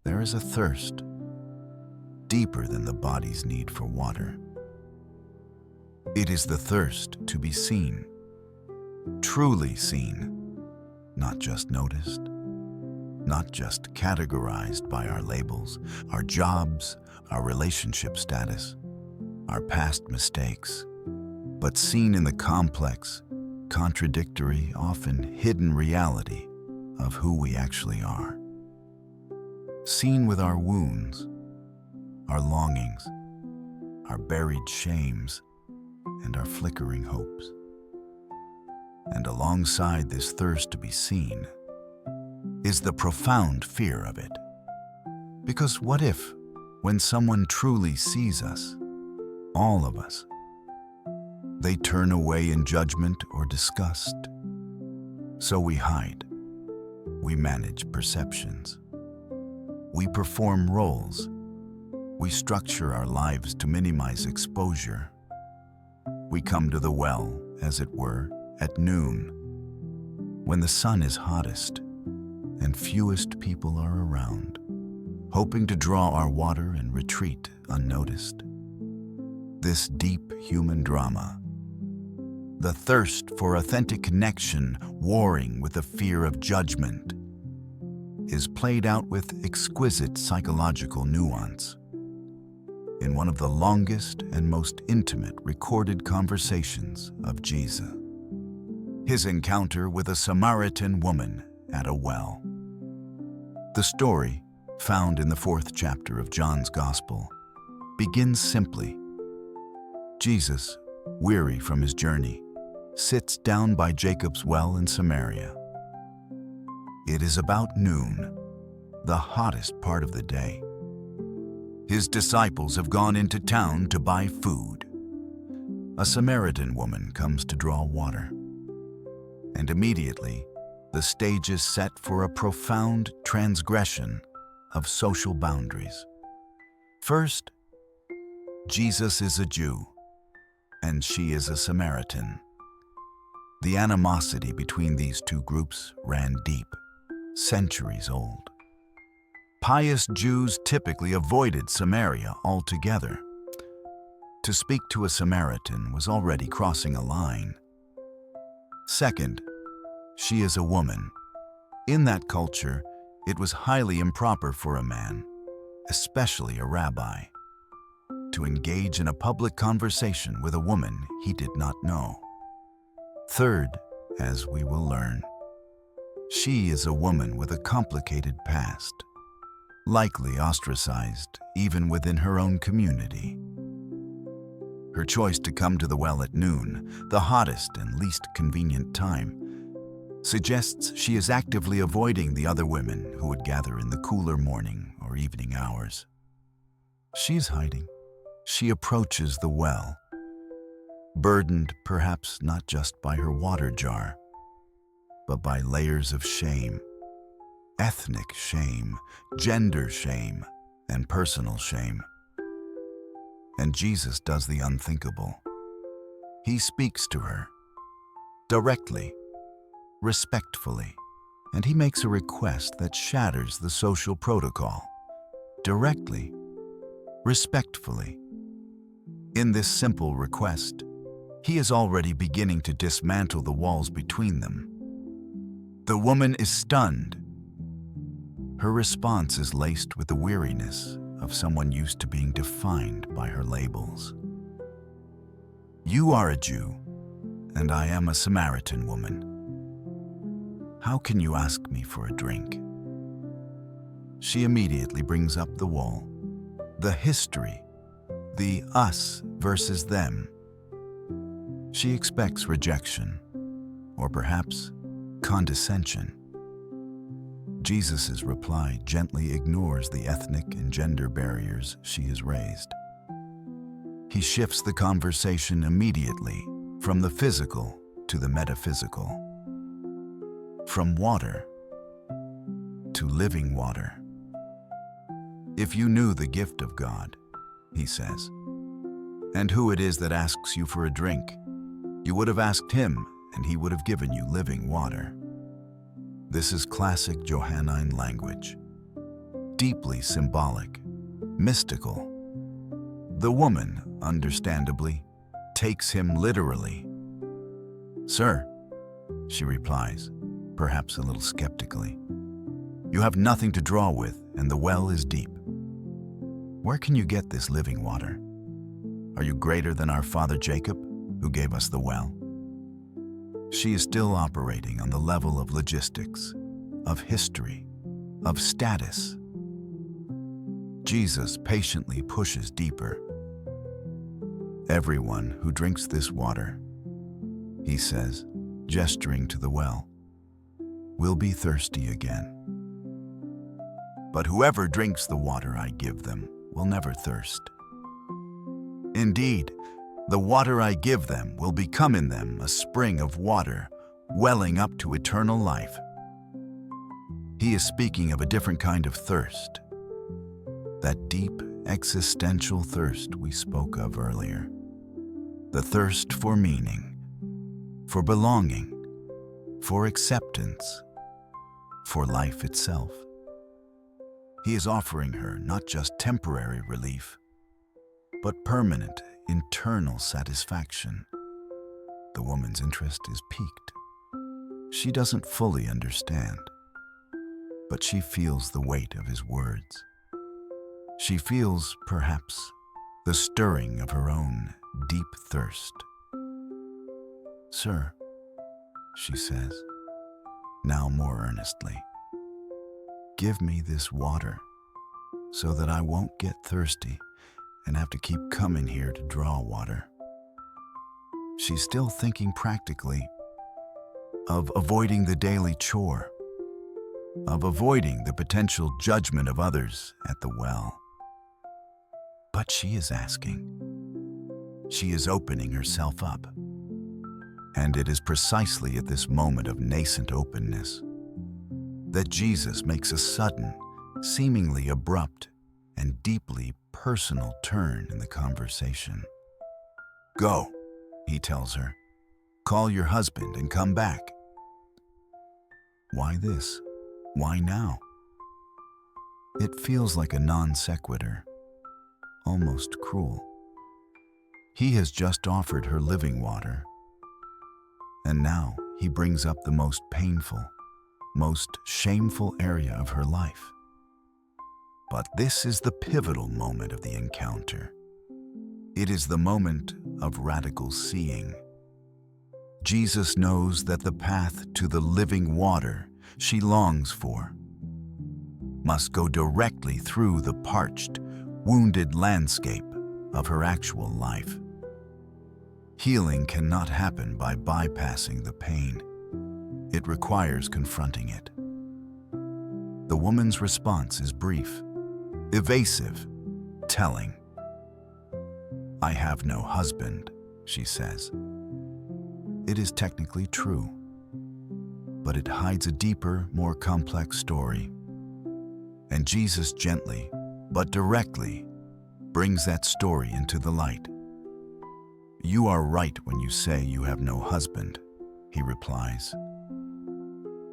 there is a thirst deeper than the body's need for water. It is the thirst to be seen, truly seen, not just noticed, not just categorized by our labels, our jobs, our relationship status, our past mistakes, but seen in the complex, contradictory, often hidden reality of who we actually are. Seen with our wounds, our longings, our buried shames, and our flickering hopes. And alongside this thirst to be seen is the profound fear of it. Because what if, when someone truly sees us, all of us, they turn away in judgment or disgust? So we hide. We manage perceptions. We perform roles. We structure our lives to minimize exposure. We come to the well, as it were, at noon, when the sun is hottest and fewest people are around, hoping to draw our water and retreat unnoticed. This deep human drama, the thirst for authentic connection warring with the fear of judgment, is played out with exquisite psychological nuance in one of the longest and most intimate recorded conversations of Jesus. His encounter with a Samaritan woman at a well. The story, found in the 4th chapter of John's Gospel, begins simply. Jesus, weary from his journey, sits down by Jacob's well in Samaria. It is about noon, the hottest part of the day. His disciples have gone into town to buy food. A Samaritan woman comes to draw water. And immediately, the stage is set for a profound transgression of social boundaries. First, Jesus is a Jew, and she is a Samaritan. The animosity between these two groups ran deep, centuries old. Pious Jews typically avoided Samaria altogether. To speak to a Samaritan was already crossing a line. Second, she is a woman. In that culture, it was highly improper for a man, especially a rabbi, to engage in a public conversation with a woman he did not know. Third, as we will learn, she is a woman with a complicated past, likely ostracized even within her own community. Her choice to come to the well at noon, the hottest and least convenient time, suggests she is actively avoiding the other women who would gather in the cooler morning or evening hours. She's hiding. She approaches the well, burdened perhaps not just by her water jar, but by layers of shame, ethnic shame, gender shame, and personal shame. And Jesus does the unthinkable. He speaks to her, directly, respectfully, and he makes a request that shatters the social protocol. Directly, respectfully. In this simple request, he is already beginning to dismantle the walls between them. The woman is stunned. Her response is laced with the weariness of someone used to being defined by her labels. You are a Jew, and I am a Samaritan woman. How can you ask me for a drink? She immediately brings up the wall, the history, the us versus them. She expects rejection, or perhaps condescension. Jesus' reply gently ignores the ethnic and gender barriers she has raised. He shifts the conversation immediately from the physical to the metaphysical, from water to living water. If you knew the gift of God, he says, and who it is that asks you for a drink, you would have asked him, and he would have given you living water. This is classic Johannine language. deeply symbolic, mystical. The woman, understandably, takes him literally. "Sir," she replies, perhaps a little skeptically, "you have nothing to draw with, and the well is deep. Where can you get this living water? Are you greater than our father Jacob, who gave us the well?" She is still operating on the level of logistics, of history, of status. Jesus patiently pushes deeper. "Everyone who drinks this water," he says, gesturing to the well, "will be thirsty again. But whoever drinks the water I give them will never thirst. Indeed, the water I give them will become in them a spring of water, welling up to eternal life." He is speaking of a different kind of thirst, that deep existential thirst we spoke of earlier. The thirst for meaning, for belonging, for acceptance, for life itself. He is offering her not just temporary relief, but permanent internal satisfaction. The woman's interest is piqued. She doesn't fully understand, but she feels the weight of his words. She feels, perhaps, the stirring of her own deep thirst. "Sir," she says, now more earnestly, "give me this water so that I won't get thirsty and have to keep coming here to draw water." She's still thinking practically of avoiding the daily chore, of avoiding the potential judgment of others at the well. But she is asking. She is opening herself up. And it is precisely at this moment of nascent openness that Jesus makes a sudden, seemingly abrupt, and deeply personal turn in the conversation. "Go," he tells her. "Call your husband and come back." Why this? Why now? It feels like a non sequitur, almost cruel. He has just offered her living water, and now he brings up the most painful, most shameful area of her life. But this is the pivotal moment of the encounter. It is the moment of radical seeing. Jesus knows that the path to the living water she longs for must go directly through the parched, wounded landscape of her actual life. Healing cannot happen by bypassing the pain. It requires confronting it. The woman's response is brief, evasive, telling. "I have no husband," she says. It is technically true, but it hides a deeper, more complex story. And Jesus gently, but directly, brings that story into the light. "You are right when you say you have no husband," he replies.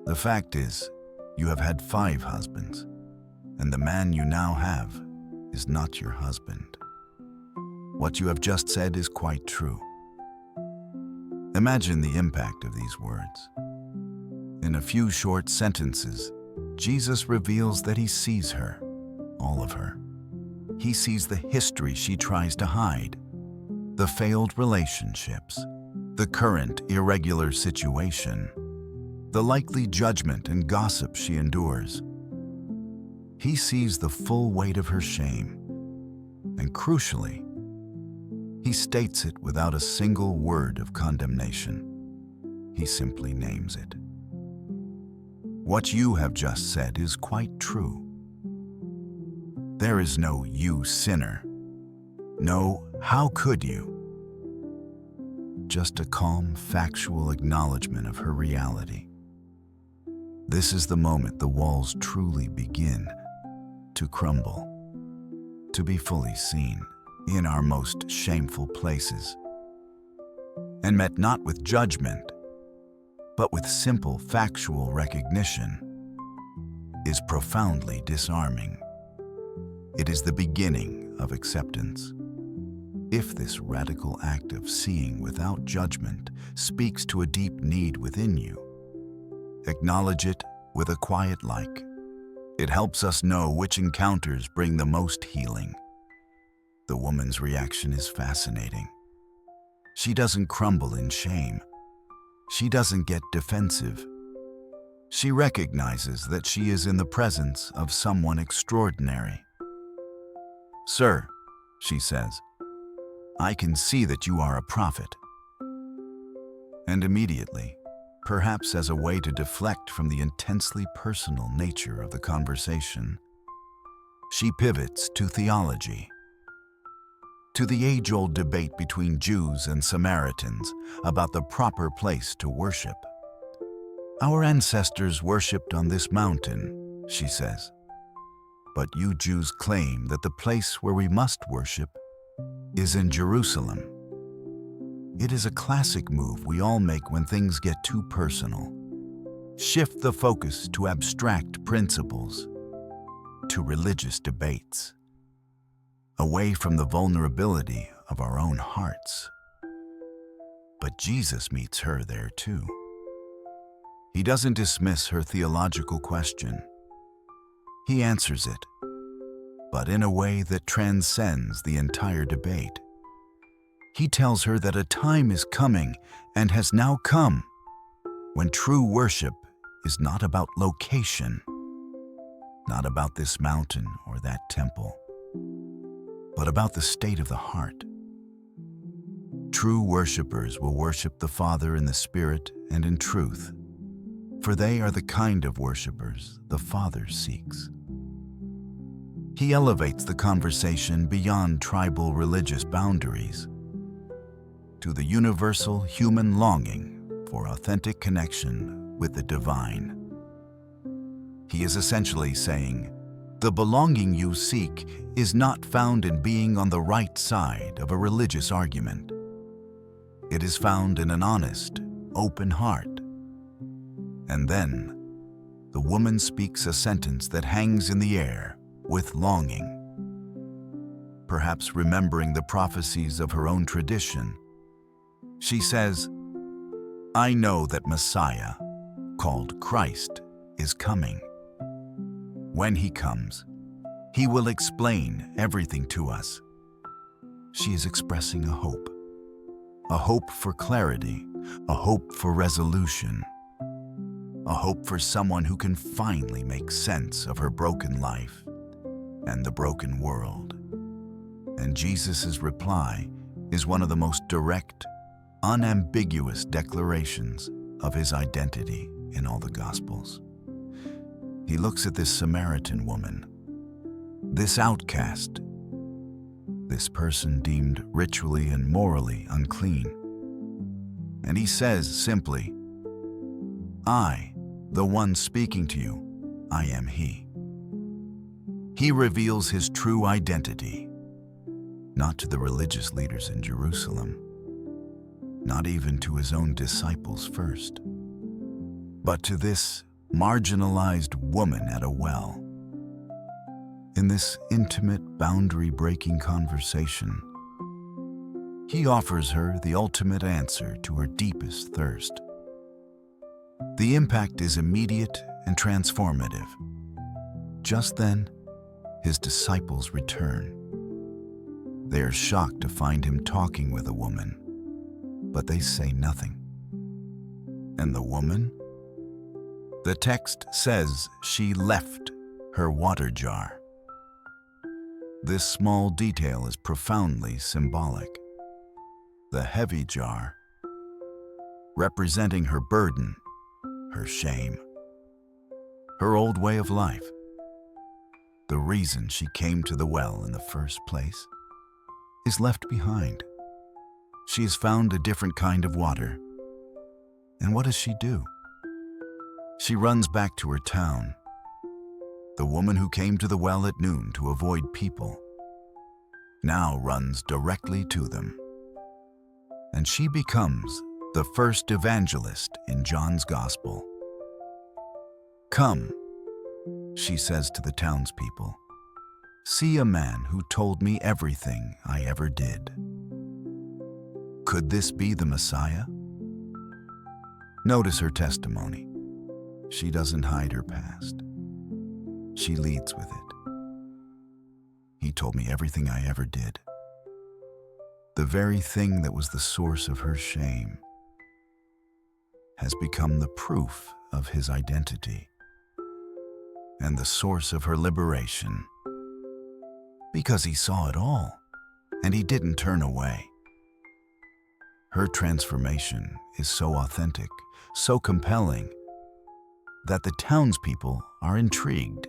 "The fact is, you have had 5 husbands, and the man you now have is not your husband. What you have just said is quite true." Imagine the impact of these words. In a few short sentences, Jesus reveals that he sees her, all of her. He sees the history she tries to hide, the failed relationships, the current irregular situation, the likely judgment and gossip she endures. He sees the full weight of her shame, and crucially, he states it without a single word of condemnation. He simply names it. "What you have just said is quite true. There is no 'you sinner,' no 'how could you?' Just a calm, factual acknowledgement of her reality. This is the moment the walls truly begin to crumble, to be fully seen in our most shameful places, and met not with judgment, but with simple factual recognition, is profoundly disarming. It is the beginning of acceptance. If this radical act of seeing without judgment speaks to a deep need within you, acknowledge it with a quiet like. It helps us know which encounters bring the most healing. The woman's reaction is fascinating. She doesn't crumble in shame. She doesn't get defensive. She recognizes that she is in the presence of someone extraordinary. "Sir," she says, "I can see that you are a prophet." And immediately, perhaps as a way to deflect from the intensely personal nature of the conversation, she pivots to theology, to the age-old debate between Jews and Samaritans about the proper place to worship. "Our ancestors worshipped on this mountain," she says, "but you Jews claim that the place where we must worship is in Jerusalem." It is a classic move we all make when things get too personal. Shift the focus to abstract principles, to religious debates, away from the vulnerability of our own hearts. But Jesus meets her there too. He doesn't dismiss her theological question. He answers it, but in a way that transcends the entire debate. He tells her that a time is coming and has now come when true worship is not about location, not about this mountain or that temple, but about the state of the heart. True worshipers will worship the Father in the Spirit and in truth, for they are the kind of worshipers the Father seeks. He elevates the conversation beyond tribal religious boundaries to the universal human longing for authentic connection with the divine. He is essentially saying, the belonging you seek is not found in being on the right side of a religious argument. It is found in an honest, open heart. And then, the woman speaks a sentence that hangs in the air with longing. Perhaps remembering the prophecies of her own tradition, she says, "I know that Messiah, called Christ, is coming. When he comes, he will explain everything to us." She is expressing a hope for clarity, a hope for resolution, a hope for someone who can finally make sense of her broken life and the broken world. And Jesus' reply is one of the most direct, unambiguous declarations of his identity in all the Gospels. He looks at this Samaritan woman, this outcast, this person deemed ritually and morally unclean, and he says simply, "I, the one speaking to you, I am he." He reveals his true identity, not to the religious leaders in Jerusalem, not even to his own disciples first, but to this marginalized woman at a well. In this intimate, boundary-breaking conversation, he offers her the ultimate answer to her deepest thirst. The impact is immediate and transformative. Just then, his disciples return. They are shocked to find him talking with a woman, but they say nothing. And the woman? The text says she left her water jar. This small detail is profoundly symbolic. The heavy jar, representing her burden, her shame, her old way of life, the reason she came to the well in the first place, is left behind. She has found a different kind of water. And what does she do? She runs back to her town. The woman who came to the well at noon to avoid people now runs directly to them. And she becomes the first evangelist in John's Gospel. "Come," she says to the townspeople, See a man who told me everything I ever did. Could this be the Messiah? Notice her testimony. She doesn't hide her past. She leads with it. He told me everything I ever did. The very thing that was the source of her shame has become the proof of his identity and the source of her liberation, because he saw it all and he didn't turn away. Her transformation is so authentic, so compelling, that the townspeople are intrigued.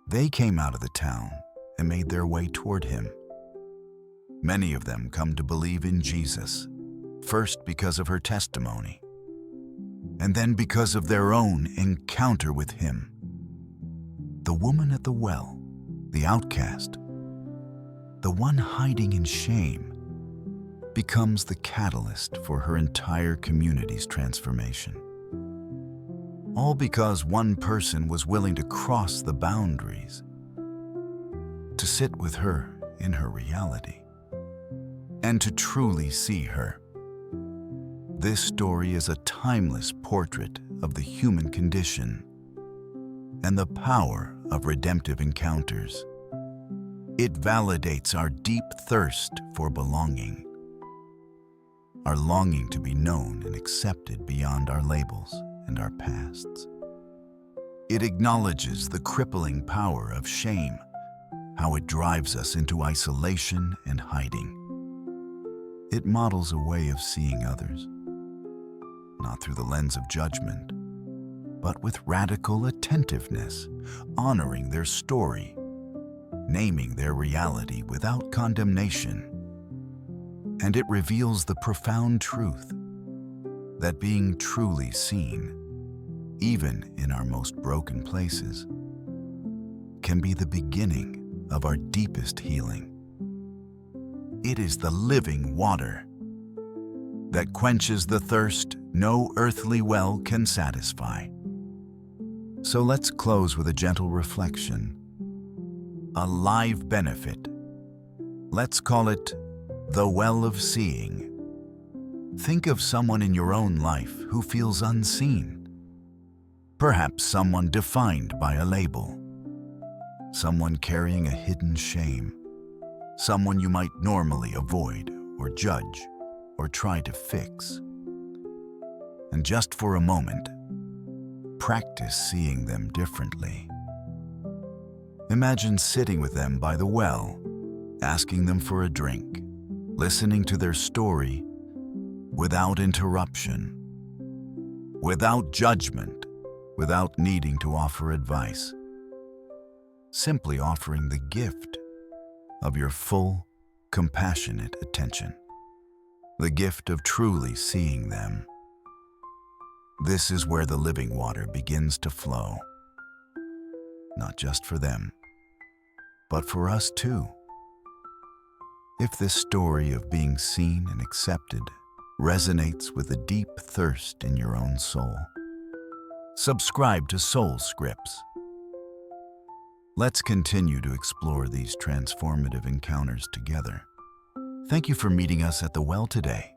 They came out of the town and made their way toward him. Many of them come to believe in Jesus, first because of her testimony, and then because of their own encounter with him. The woman at the well, the outcast, the one hiding in shame, becomes the catalyst for her entire community's transformation. All because one person was willing to cross the boundaries, to sit with her in her reality, and to truly see her. This story is a timeless portrait of the human condition and the power of redemptive encounters. It validates our deep thirst for belonging, our longing to be known and accepted beyond our labels and our pasts. It acknowledges the crippling power of shame, how it drives us into isolation and hiding. It models a way of seeing others, not through the lens of judgment, but with radical attentiveness, honoring their story, naming their reality without condemnation. And it reveals the profound truth that being truly seen, even in our most broken places, can be the beginning of our deepest healing. It is the living water that quenches the thirst no earthly well can satisfy. So let's close with a gentle reflection, a live benefit. Let's call it the well of seeing. Think of someone in your own life who feels unseen. Perhaps someone defined by a label, someone carrying a hidden shame, someone you might normally avoid or judge or try to fix. And just for a moment, practice seeing them differently. Imagine sitting with them by the well, asking them for a drink, listening to their story without interruption, without judgment, without needing to offer advice. Simply offering the gift of your full, compassionate attention, the gift of truly seeing them. This is where the living water begins to flow, not just for them, but for us too. If this story of being seen and accepted resonates with a deep thirst in your own soul, subscribe to Soul Scripts. Let's continue to explore these transformative encounters together. Thank you for meeting us at the well today.